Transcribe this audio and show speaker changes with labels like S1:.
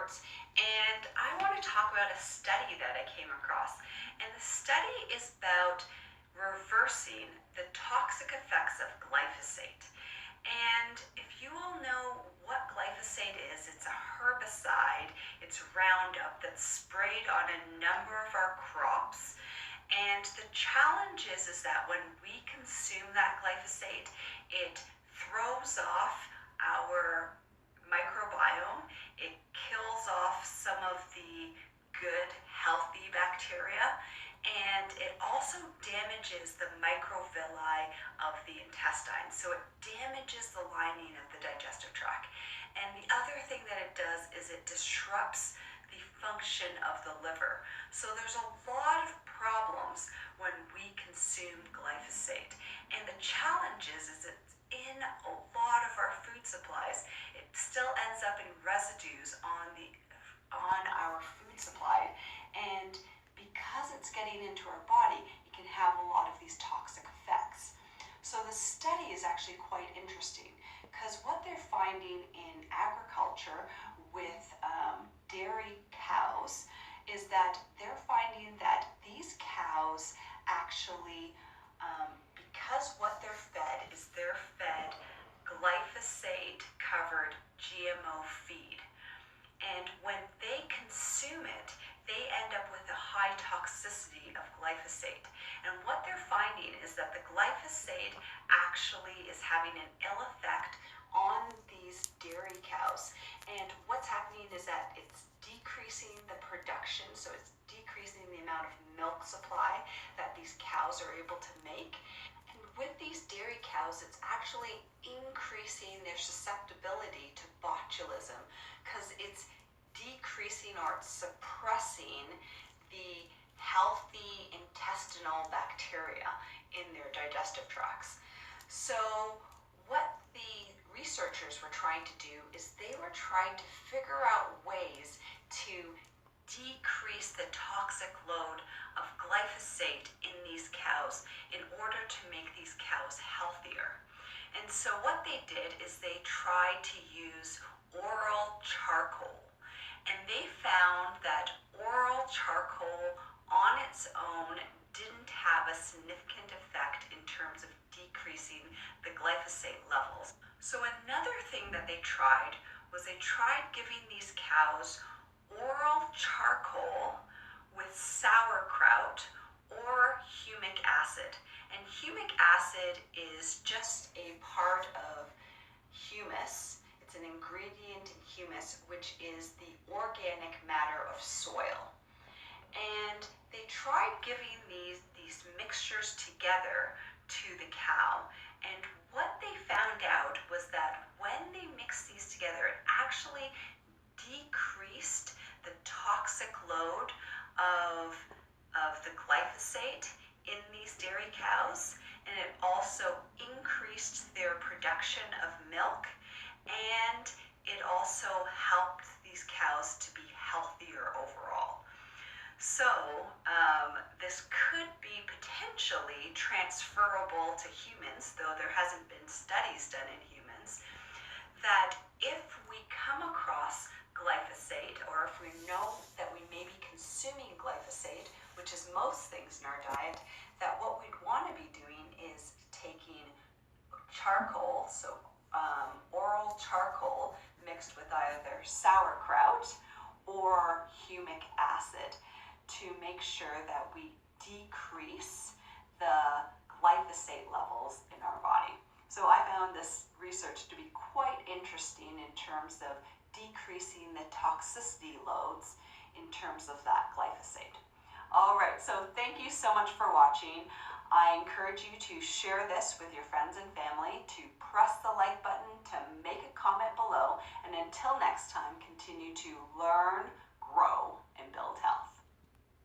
S1: sports, and I want to talk about a study that I came across. And the study is about reversing the toxic effects of glyphosate. And if you all know what glyphosate is, it's a herbicide, it's Roundup that's sprayed on a number of our crops. And the challenge is that when we consume that glyphosate, it throws off our microbiome, it kills off some of the good, healthy bacteria, and it also damages the microvilli of the intestine. So it damages the lining of the digestive tract. And the other thing that it does is it disrupts the function of the liver. So there's a lot of problems when we consume glyphosate. And the challenge is it's in a lot of our food supplies. It still ends up in residues on our food supply. And because it's getting into our body, it can have a lot of these toxic effects. So the study is actually quite interesting because what they're finding in agriculture with dairy cows is that they're finding that these cows actually, because what they're fed is they're fed glyphosate covered GMO feed. And when they consume it, they end up with a high toxicity of glyphosate. And what they're finding is that the glyphosate actually is having an ill effect on these dairy cows. And what's happening is that it's decreasing the production, so it's decreasing the amount of milk supply that these cows are able to make. And with these dairy cows, it's actually increasing their susceptibility to botulism because it's decreasing or suppressing the healthy intestinal bacteria in their digestive tracts. So what the researchers were trying to do is they were trying to figure out ways to decrease the toxic load of glyphosate in these cows in order to make these cows healthier. And so what they did is they tried to use oral charcoal. And they found that oral charcoal on its own didn't have a significant effect in terms of decreasing the glyphosate levels. So another thing that they tried was they tried giving these cows oral charcoal with sauerkraut or humic acid. And humic acid is just a part of humus. It's an ingredient in humus, which is the organic matter of soil. And they tried giving these mixtures together to the cow. And what they found out was that when they mixed these together, it actually decreased the toxic load of the glyphosate in these dairy cows. And it also increased their production of milk. And it also helped these cows to be healthier overall. So this could be potentially transferable to humans, though there hasn't been studies done in humans, that if we come across glyphosate, or if we know that we may be consuming glyphosate, which is most things in our diet, that what we'd want to be doing is taking charcoal, so oral charcoal mixed with either sauerkraut or humic acid to make sure that we decrease the glyphosate levels in our body. So I found this research to be quite interesting in terms of decreasing the toxicity loads in terms of that glyphosate. All right, so thank you so much for watching. I encourage you to share this with your friends and family, to press the like button, to make a comment below, and until next time, continue to learn, grow, and build health.